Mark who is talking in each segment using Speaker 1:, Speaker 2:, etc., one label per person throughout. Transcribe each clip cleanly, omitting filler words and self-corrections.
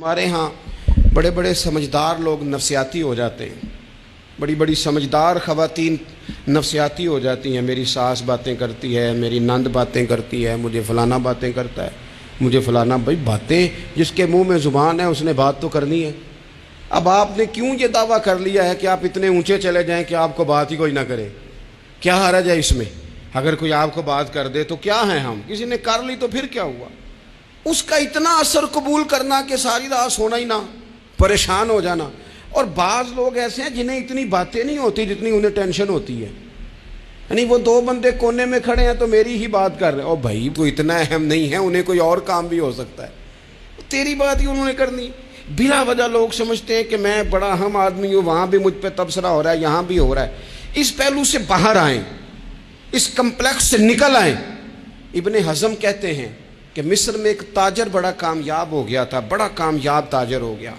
Speaker 1: ہمارے ہاں بڑے بڑے سمجھدار لوگ نفسیاتی ہو جاتے ہیں، بڑی بڑی سمجھدار خواتین نفسیاتی ہو جاتی ہیں۔ میری ساس باتیں کرتی ہے، میری نند باتیں کرتی ہے، مجھے فلانا باتیں کرتا ہے، مجھے فلانا۔ بھائی باتیں، جس کے منہ میں زبان ہے اس نے بات تو کرنی ہے۔ اب آپ نے کیوں یہ دعویٰ کر لیا ہے کہ آپ اتنے اونچے چلے جائیں کہ آپ کو بات ہی کوئی نہ کرے؟ کیا حرج ہے اس میں؟ اگر کوئی آپ کو بات کر دے تو کیا ہے، ہم کسی نے کر لی تو پھر کیا ہوا؟ اس کا اتنا اثر قبول کرنا کہ ساری رات سونا ہی نہ، پریشان ہو جانا۔ اور بعض لوگ ایسے ہیں جنہیں اتنی باتیں نہیں ہوتی جتنی انہیں ٹینشن ہوتی ہے۔ یعنی وہ دو بندے کونے میں کھڑے ہیں تو میری ہی بات کر رہے ہیں، اور بھائی وہ اتنا اہم نہیں ہے، انہیں کوئی اور کام بھی ہو سکتا ہے، تیری بات ہی انہوں نے کرنی۔ بلا وجہ لوگ سمجھتے ہیں کہ میں بڑا اہم آدمی ہوں، وہاں بھی مجھ پہ تبصرہ ہو رہا ہے، یہاں بھی ہو رہا ہے۔ اس پہلو سے باہر آئیں، اس کمپلیکس سے نکل آئیں۔ ابن حزم کہتے ہیں کہ مصر میں ایک تاجر بڑا کامیاب ہو گیا تھا، بڑا کامیاب تاجر ہو گیا۔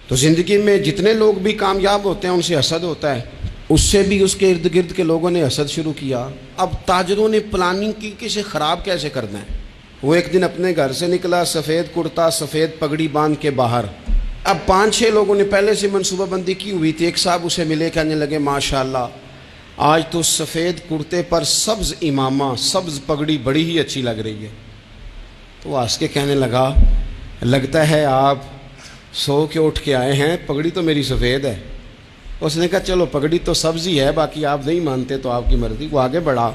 Speaker 1: تو زندگی میں جتنے لوگ بھی کامیاب ہوتے ہیں ان سے حسد ہوتا ہے، اس سے بھی اس کے ارد گرد کے لوگوں نے حسد شروع کیا۔ اب تاجروں نے پلاننگ کی کہ اسے خراب کیسے کرنا ہے۔ وہ ایک دن اپنے گھر سے نکلا، سفید کرتا سفید پگڑی باندھ کے باہر۔ اب 5-6 لوگوں نے پہلے سے منصوبہ بندی کی ہوئی تھی۔ ایک صاحب اسے ملے، کہنے لگے ماشاءاللہ آج تو سفید کرتے پر سبز امامہ، سبز پگڑی بڑی ہی اچھی لگ رہی ہے۔ تو وہ ہنس کے کہنے لگا لگتا ہے آپ سو کے اٹھ کے آئے ہیں، پگڑی تو میری سفید ہے۔ اس نے کہا چلو پگڑی تو سبز ہی ہے، باقی آپ نہیں مانتے تو آپ کی مرضی۔ وہ آگے بڑھا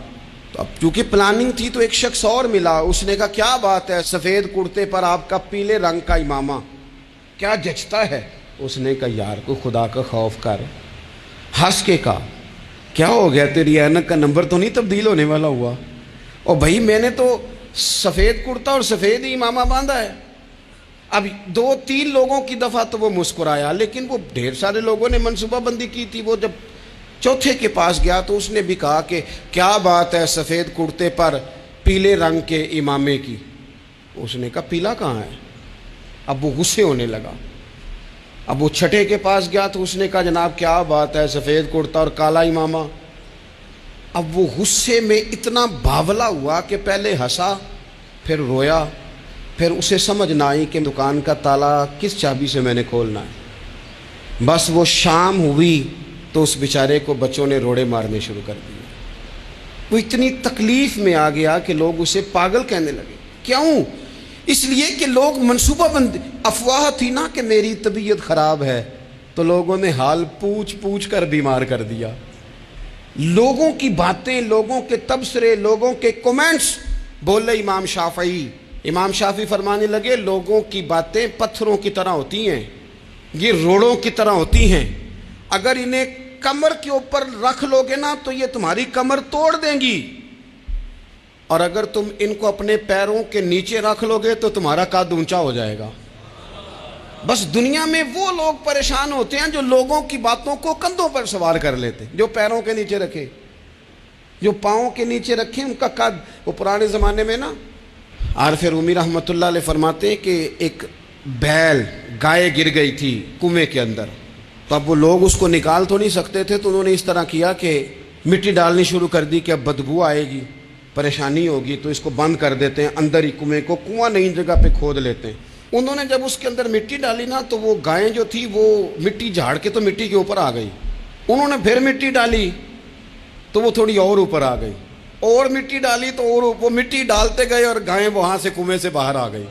Speaker 1: تو اب چونکہ پلاننگ تھی تو ایک شخص اور ملا، اس نے کہا کیا بات ہے، سفید کرتے پر آپ کا پیلے رنگ کا امامہ کیا جچتا ہے؟ اس نے کہا یار کو خدا کا خوف کر۔ ہنس کے کہا کیا ہو گیا، تیری اینک کا نمبر تو نہیں تبدیل ہونے والا ہوا؟ اور بھائی میں نے تو سفید کرتا اور سفید ہی امامہ باندھا ہے۔ اب 2-3 لوگوں کی دفعہ تو وہ مسکرایا، لیکن وہ ڈھیر سارے لوگوں نے منصوبہ بندی کی تھی۔ وہ جب چوتھے کے پاس گیا تو اس نے بھی کہا کہ کیا بات ہے سفید کرتے پر پیلے رنگ کے امامے کی؟ اس نے کہا پیلا کہاں ہے؟ اب وہ غصے ہونے لگا۔ اب وہ چھٹے کے پاس گیا تو اس نے کہا جناب کیا بات ہے سفید کرتا اور کالا امامہ؟ اب وہ غصے میں اتنا باولا ہوا کہ پہلے ہنسا پھر رویا، پھر اسے سمجھ نہ آئی کہ دکان کا تالا کس چابی سے میں نے کھولنا ہے۔ بس وہ شام ہوئی تو اس بیچارے کو بچوں نے روڑے مارنے شروع کر دیے۔ وہ اتنی تکلیف میں آ گیا کہ لوگ اسے پاگل کہنے لگے۔ کیوں؟ اس لیے کہ لوگ منصوبہ بندی، افواہ تھی نا کہ میری طبیعت خراب ہے، تو لوگوں نے حال پوچھ پوچھ کر بیمار کر دیا۔ لوگوں کی باتیں، لوگوں کے تبصرے، لوگوں کے کومنٹس۔ بولے امام شافعی فرمانے لگے لوگوں کی باتیں پتھروں کی طرح ہوتی ہیں، یہ روڑوں کی طرح ہوتی ہیں، اگر انہیں کمر کے اوپر رکھ لو گے نا تو یہ تمہاری کمر توڑ دیں گی، اور اگر تم ان کو اپنے پیروں کے نیچے رکھ لو گے تو تمہارا قد اونچا ہو جائے گا۔ بس دنیا میں وہ لوگ پریشان ہوتے ہیں جو لوگوں کی باتوں کو کندھوں پر سوار کر لیتے، جو پیروں کے نیچے رکھے، جو پاؤں کے نیچے رکھے ان کا قد۔ وہ پرانے زمانے میں نا عارف رومی رحمۃ اللہ علیہ فرماتے ہیں کہ ایک بیل گائے گر گئی تھی کنویں کے اندر، تو اب وہ لوگ اس کو نکال تو نہیں سکتے تھے، تو انہوں نے اس طرح کیا کہ مٹی ڈالنی شروع کر دی کہ اب بدبو آئے گی، پریشانی ہوگی، تو اس کو بند کر دیتے ہیں اندر ہی، کنویں کو کنواں نئی جگہ پہ کھود لیتے ہیں۔ انہوں نے جب اس کے اندر مٹی ڈالی نا تو وہ گائیں جو تھی وہ مٹی جھاڑ کے تو مٹی کے اوپر آ گئی۔ انہوں نے پھر مٹی ڈالی تو وہ تھوڑی اور اوپر آ گئی، اور مٹی ڈالی تو اور وہ مٹی ڈالتے گئے اور گائیں وہاں سے کنویں سے باہر آ گئی۔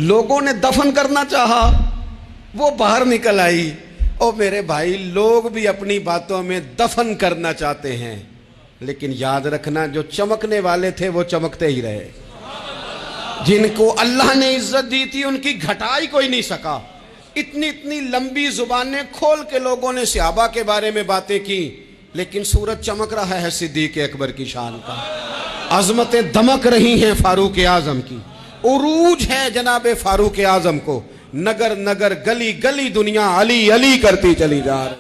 Speaker 1: لوگوں نے دفن کرنا چاہا، وہ باہر نکل آئی۔ اور میرے بھائی لوگ بھی اپنی باتوں میں دفن کرنا چاہتے ہیں، لیکن یاد رکھنا جو چمکنے والے تھے وہ چمکتے ہی رہے، جن کو اللہ نے عزت دی تھی ان کی گھٹائی کوئی نہیں سکا۔ اتنی لمبی زبانیں کھول کے لوگوں نے صحابہ کے بارے میں باتیں کی، لیکن سورج چمک رہا ہے صدیق اکبر کی شان کا، عظمتیں دمک رہی ہیں فاروق اعظم کی، عروج ہے جناب فاروق اعظم کو، نگر نگر گلی گلی دنیا علی علی کرتی چلی جا رہی۔